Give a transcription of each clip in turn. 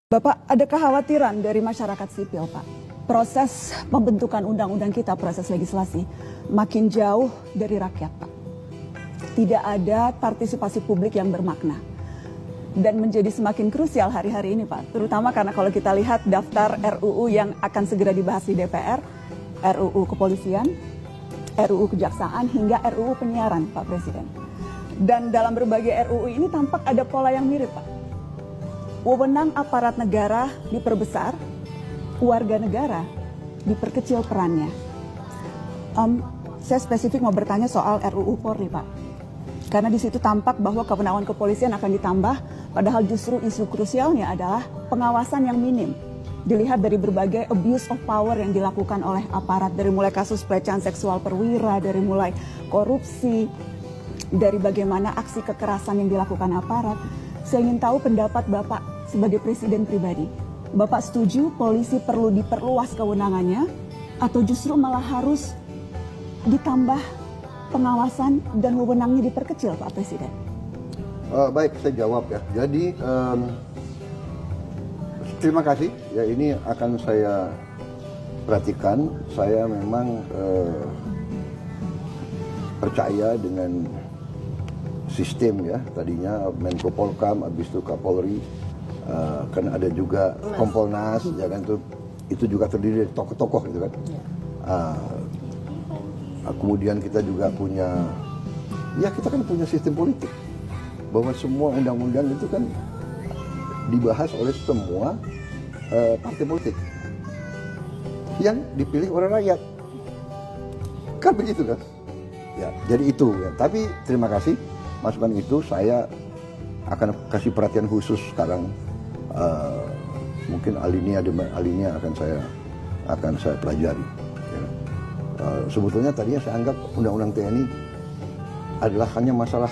Bapak, ada kekhawatiran dari masyarakat sipil, Pak. Proses pembentukan undang-undang kita, proses legislasi, makin jauh dari rakyat, Pak. Tidak ada partisipasi publik yang bermakna. Dan menjadi semakin krusial hari-hari ini, Pak. Terutama karena kalau kita lihat daftar RUU yang akan segera dibahas di DPR, RUU Kepolisian, RUU Kejaksaan, hingga RUU Penyiaran, Pak Presiden. Dan dalam berbagai RUU ini tampak ada pola yang mirip, Pak. Wewenang aparat negara diperbesar, warga negara diperkecil perannya. Saya spesifik mau bertanya soal RUU Polri, Pak. Karena di situ tampak bahwa kewenangan kepolisian akan ditambah, padahal justru isu krusialnya adalah pengawasan yang minim. Dilihat dari berbagai abuse of power yang dilakukan oleh aparat, dari mulai kasus pelecehan seksual perwira, dari mulai korupsi, dari bagaimana aksi kekerasan yang dilakukan aparat. Saya ingin tahu pendapat Bapak sebagai presiden pribadi. Bapak setuju polisi perlu diperluas kewenangannya atau justru malah harus ditambah pengawasan dan wewenangnya diperkecil, Pak Presiden? Baik, saya jawab ya. Jadi terima kasih. Ya, ini akan saya perhatikan. Saya memang percaya dengan sistem ya. Tadinya Menko Polkam, habis itu Kapolri. Kan ada juga Kompolnas, ya kan, itu juga terdiri dari tokoh-tokoh gitu kan. Kemudian kita juga punya, ya kita kan punya sistem politik, bahwa semua undang-undang itu kan dibahas oleh semua partai politik yang dipilih oleh rakyat, kan begitu kan? Ya, jadi itu ya. Tapi terima kasih masukan itu, saya akan kasih perhatian khusus sekarang. Mungkin alinea akan saya pelajari. Ya. Sebetulnya tadinya saya anggap undang-undang TNI adalah hanya masalah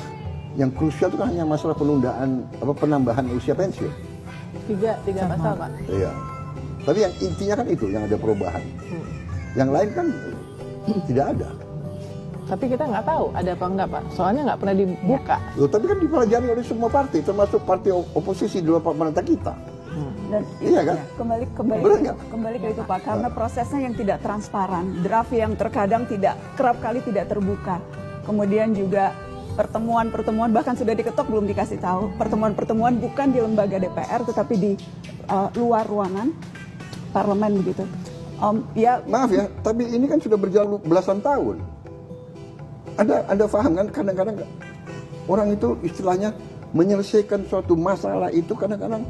yang krusial, itu kan hanya masalah penundaan penambahan usia pensiun. Tiga pasal, Pak. Iya. Tapi yang intinya kan itu, yang ada perubahan. Yang lain kan tidak ada. Tapi kita nggak tahu ada apa enggak, Pak. Soalnya nggak pernah dibuka. Loh, tapi kan dipelajari oleh semua partai, termasuk partai oposisi di luar pemerintah kita. Dan iya kan? Kembali ke itu, Pak. Karena prosesnya yang tidak transparan, draft yang terkadang kerap kali tidak terbuka. Kemudian juga pertemuan-pertemuan bahkan sudah diketok belum dikasih tahu. Pertemuan-pertemuan bukan di lembaga DPR tetapi di luar ruangan parlemen begitu. Ya, maaf ya, tapi ini kan sudah berjalan belasan tahun. Anda paham kan, kadang-kadang orang itu istilahnya menyelesaikan suatu masalah itu kadang-kadang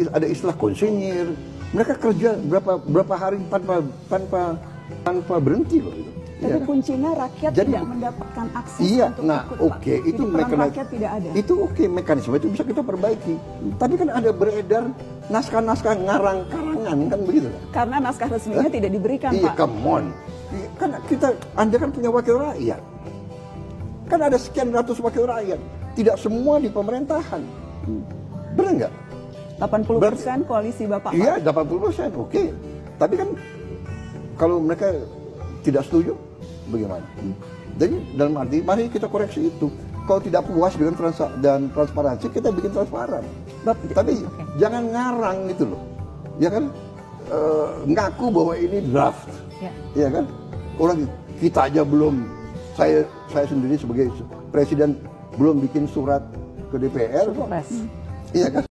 ada istilah konsinyir. Mereka kerja berapa hari tanpa berhenti loh itu. Tapi ya, kuncinya rakyat jadi, tidak mendapatkan akses untuk ikut, itu rakyat tidak ada. Itu mekanisme itu bisa kita perbaiki. Tapi kan ada beredar naskah-naskah ngarang-karangan kan begitu. Karena naskah resminya tidak diberikan, Pak. Iya, come on. Kan Anda kan punya wakil rakyat. Kan ada sekian ratus wakil rakyat. Tidak semua di pemerintahan. Benar nggak? 80% koalisi Bapak. Iya, 80%. Oke. Tapi kan kalau mereka tidak setuju, bagaimana? Jadi dalam arti, mari kita koreksi itu. Kalau tidak puas dengan transparansi, kita bikin transparan. Tapi jangan ngarang gitu loh. Ya kan? Ngaku bahwa ini draft. Ya kan? Orang kita aja belum, saya sendiri sebagai presiden belum bikin surat ke DPR. Surpres. Iya kan?